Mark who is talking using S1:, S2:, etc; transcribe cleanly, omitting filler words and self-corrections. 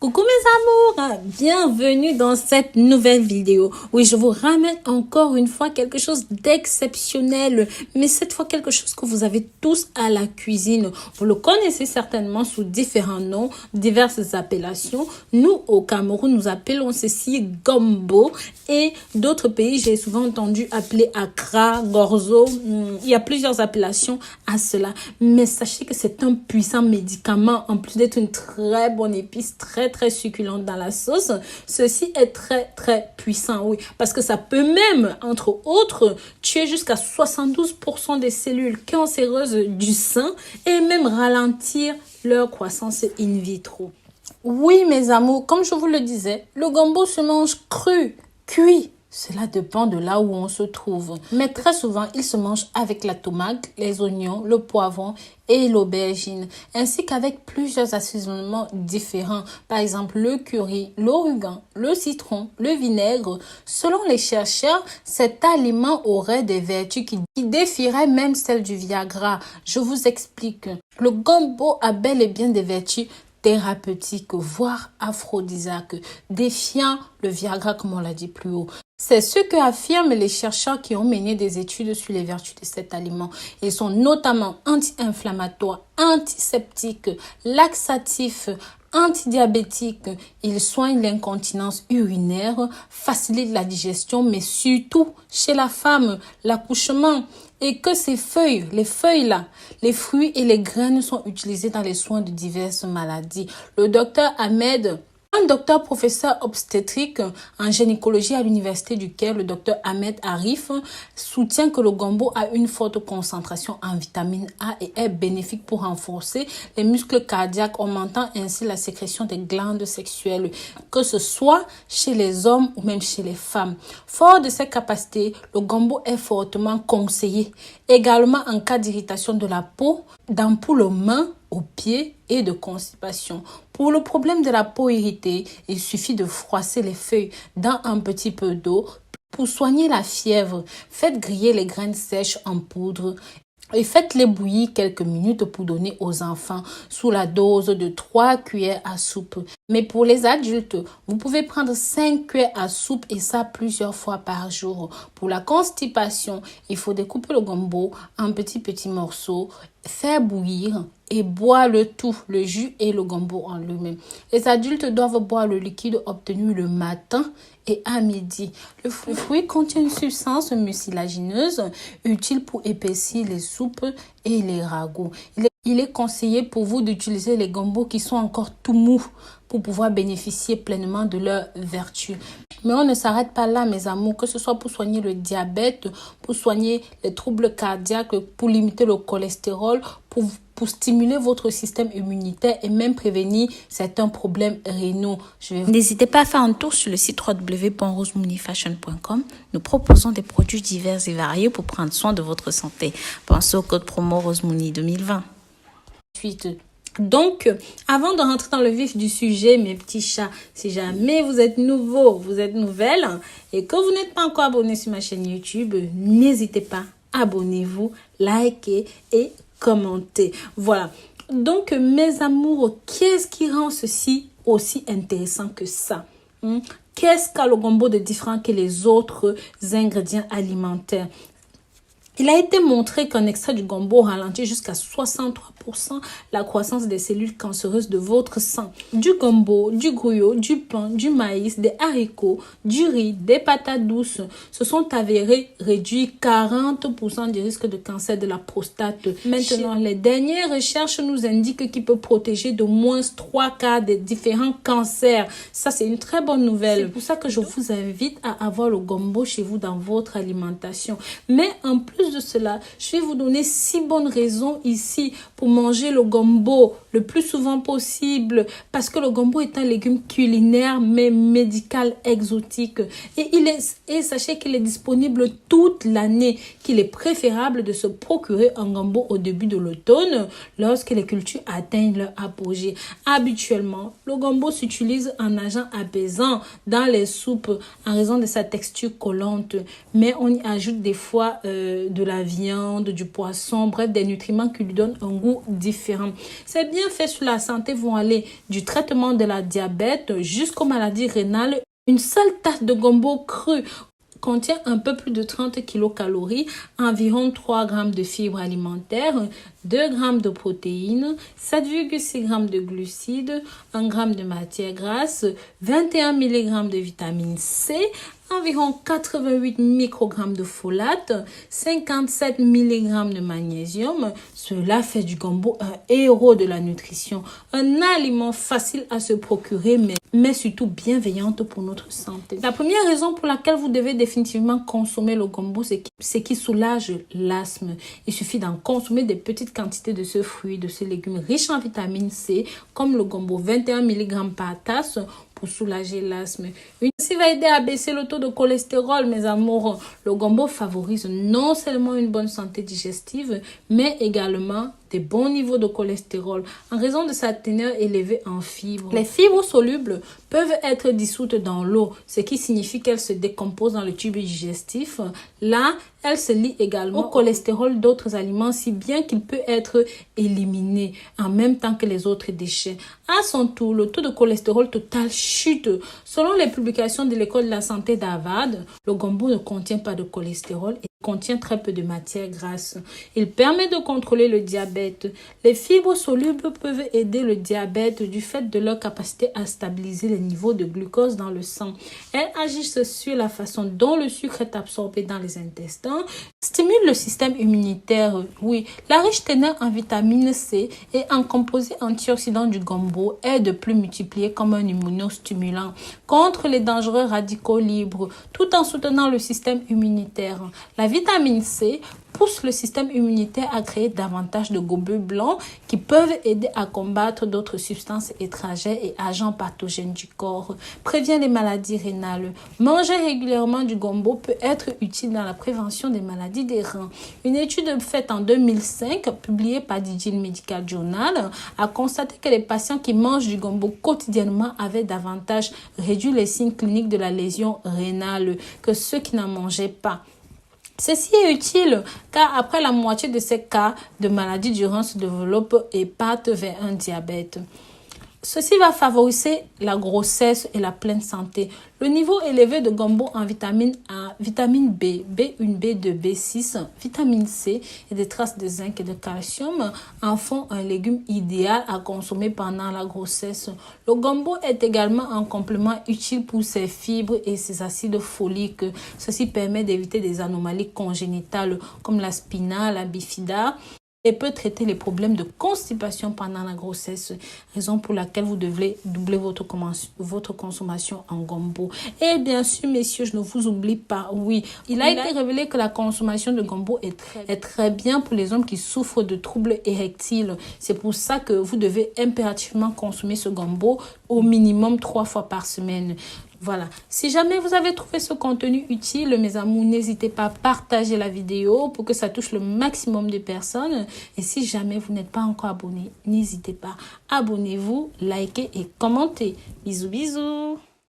S1: Coucou mes amours, bienvenue dans cette nouvelle vidéo. Oui, je vous ramène encore une fois quelque chose d'exceptionnel, mais cette fois quelque chose que vous avez tous à la cuisine. Vous le connaissez certainement sous différents noms, diverses appellations. Nous, au Cameroun, nous appelons ceci gombo et d'autres pays, j'ai souvent entendu appeler akra, gorzo. Il y a plusieurs appellations à cela, mais sachez que c'est un puissant médicament en plus d'être une très bonne épice, très succulente dans la sauce. Ceci est très puissant, oui, parce que ça peut même, entre autres, tuer jusqu'à 72% des cellules cancéreuses du sein et même ralentir leur croissance in vitro. Oui, mes amours, comme je vous le disais, le gombo se mange cru, cuit. Cela dépend de là où on se trouve. Mais très souvent, il se mange avec la tomate, les oignons, le poivron et l'aubergine, ainsi qu'avec plusieurs assaisonnements différents. Par exemple, le curry, l'origan, le citron, le vinaigre. Selon les chercheurs, cet aliment aurait des vertus qui défieraient même celles du Viagra. Je vous explique. Le gombo a bel et bien des vertus thérapeutiques, voire aphrodisiaques, défiant le Viagra comme on l'a dit plus haut. C'est ce que affirment les chercheurs qui ont mené des études sur les vertus de cet aliment. Ils sont notamment anti-inflammatoires, antiseptiques, laxatifs, antidiabétiques. Ils soignent l'incontinence urinaire, facilitent la digestion, mais surtout chez la femme, l'accouchement. Et que ces feuilles, les feuilles-là, les fruits et les graines sont utilisés dans les soins de diverses maladies. Le docteur Ahmed, un docteur professeur obstétrique en gynécologie à l'université du Caire, le docteur Ahmed Arif, soutient que le gombo a une forte concentration en vitamine A et est bénéfique pour renforcer les muscles cardiaques, augmentant ainsi la sécrétion des glandes sexuelles, que ce soit chez les hommes ou même chez les femmes. Fort de ses capacités, le gombo est fortement conseillé, également en cas d'irritation de la peau, d'ampoules aux mains, aux pieds et de constipation. Pour le problème de la peau irritée, il suffit de froisser les feuilles dans un petit peu d'eau. Pour soigner la fièvre, faites griller les graines sèches en poudre et faites-les bouillir quelques minutes pour donner aux enfants sous la dose de 3 cuillères à soupe. Mais pour les adultes, vous pouvez prendre 5 cuillères à soupe et ça plusieurs fois par jour. Pour la constipation, il faut découper le gombo en petits morceaux, faire bouillir et boire le tout, le jus et le gombo en lui-même. Les adultes doivent boire le liquide obtenu le matin et à midi. Le fruit contient une substance mucilagineuse utile pour épaissir les soupes et les ragoûts. Il est conseillé pour vous d'utiliser les gombos qui sont encore tout mous pour pouvoir bénéficier pleinement de leurs vertus. Mais on ne s'arrête pas là, mes amours, que ce soit pour soigner le diabète, pour soigner les troubles cardiaques, pour limiter le cholestérol, pour stimuler votre système immunitaire et même prévenir certains problèmes rénaux. N'hésitez pas à faire un tour sur le site www.rosemooneyfashion.com. Nous proposons des produits divers et variés pour prendre soin de votre santé. Pensez au code promo RoseMoney 2020. Donc, avant de rentrer dans le vif du sujet, mes petits chats, si jamais vous êtes nouveau, vous êtes nouvelle et que vous n'êtes pas encore abonné sur ma chaîne YouTube, n'hésitez pas, abonnez-vous, likez et commentez. Voilà. Donc, mes amours, qu'est-ce qui rend ceci aussi intéressant que ça? Qu'est-ce qu'a le gombo de différent que les autres ingrédients alimentaires? Il a été montré qu'un extrait du gombo ralentit jusqu'à 63% la croissance des cellules cancéreuses de votre sang. Du gombo, du gruyot, du pain, du maïs, des haricots, du riz, des patates douces se sont avérés réduire 40% du risque de cancer de la prostate. Maintenant, les dernières recherches nous indiquent qu'il peut protéger de moins 3 quarts des différents cancers. Ça, c'est une très bonne nouvelle. C'est pour ça que je vous invite à avoir le gombo chez vous dans votre alimentation. Mais en plus de cela, je vais vous donner 6 bonnes raisons ici pour manger le gombo le plus souvent possible, parce que le gombo est un légume culinaire mais médical exotique et sachez qu'il est disponible toute l'année, qu'il est préférable de se procurer un gombo au début de l'automne lorsque les cultures atteignent leur apogée. Habituellement, le gombo s'utilise en agent apaisant dans les soupes en raison de sa texture collante, mais on y ajoute des fois de de la viande, du poisson, bref, des nutriments qui lui donnent un goût différent. Ces bienfaits sur la santé vont aller du traitement de la diabète jusqu'aux maladies rénales. Une seule tasse de gombo cru contient un peu plus de 30 kilocalories, environ 3 grammes de fibres alimentaires, 2 grammes de protéines, 7,6 grammes de glucides, 1 gramme de matière grasse, 21 mg de vitamine C, environ 88 microgrammes de folate, 57 mg de magnésium. Cela fait du gombo un héros de la nutrition, un aliment facile à se procurer, mais surtout bienveillante pour notre santé. La première raison pour laquelle vous devez définitivement consommer le gombo, c'est qu'il soulage l'asthme. Il suffit d'en consommer des petites quantités de ce fruit, de ce légume riche en vitamine C, comme le gombo, 21 mg par tasse, pour soulager l'asthme. Ceci va aider à baisser le taux de cholestérol, mes amours. Le gombo favorise non seulement une bonne santé digestive, mais également des bons niveaux de cholestérol en raison de sa teneur élevée en fibres. Les fibres solubles peuvent être dissoutes dans l'eau, ce qui signifie qu'elles se décomposent dans le tube digestif. Là, elles se lient également au cholestérol d'autres aliments, si bien qu'il peut être éliminé en même temps que les autres déchets. À son tour, le taux de cholestérol total chute. Selon les publications de l'école de la santé d'Harvard, le gombo ne contient pas de cholestérol et contient très peu de matière grasse. Il permet de contrôler le diabète. Les fibres solubles peuvent aider le diabète du fait de leur capacité à stabiliser les niveaux de glucose dans le sang. Elles agissent sur la façon dont le sucre est absorbé dans les intestins, stimulent le système immunitaire. Oui, la riche teneur en vitamine C et en composés antioxydants du gombo est de plus multiplier comme un immunostimulant contre les dangereux radicaux libres, tout en soutenant le système immunitaire. La vitamine C pousse le système immunitaire à créer davantage de globules blancs qui peuvent aider à combattre d'autres substances étrangères et agents pathogènes du corps, prévient les maladies rénales. Manger régulièrement du gombo peut être utile dans la prévention des maladies des reins. Une étude faite en 2005, publiée par Digital Medical Journal, a constaté que les patients qui mangent du gombo quotidiennement avaient davantage réduit les signes cliniques de la lésion rénale que ceux qui n'en mangeaient pas. Ceci est utile car après la moitié de ces cas de maladie du rein se développent et partent vers un diabète. Ceci va favoriser la grossesse et la pleine santé. Le niveau élevé de gombo en vitamine A, vitamine B, B1, B2, B6, vitamine C et des traces de zinc et de calcium en font un légume idéal à consommer pendant la grossesse. Le gombo est également un complément utile pour ses fibres et ses acides foliques. Ceci permet d'éviter des anomalies congénitales comme la spina, la bifida, et peut traiter les problèmes de constipation pendant la grossesse, raison pour laquelle vous devez doubler votre consommation en gombo. Et bien sûr, messieurs, je ne vous oublie pas, oui, il a été révélé que la consommation de gombo est très bien pour les hommes qui souffrent de troubles érectiles. C'est pour ça que vous devez impérativement consommer ce gombo au minimum 3 fois par semaine. Voilà, si jamais vous avez trouvé ce contenu utile, mes amours, n'hésitez pas à partager la vidéo pour que ça touche le maximum de personnes. Et si jamais vous n'êtes pas encore abonné, n'hésitez pas, abonnez-vous, likez et commentez. Bisous, bisous.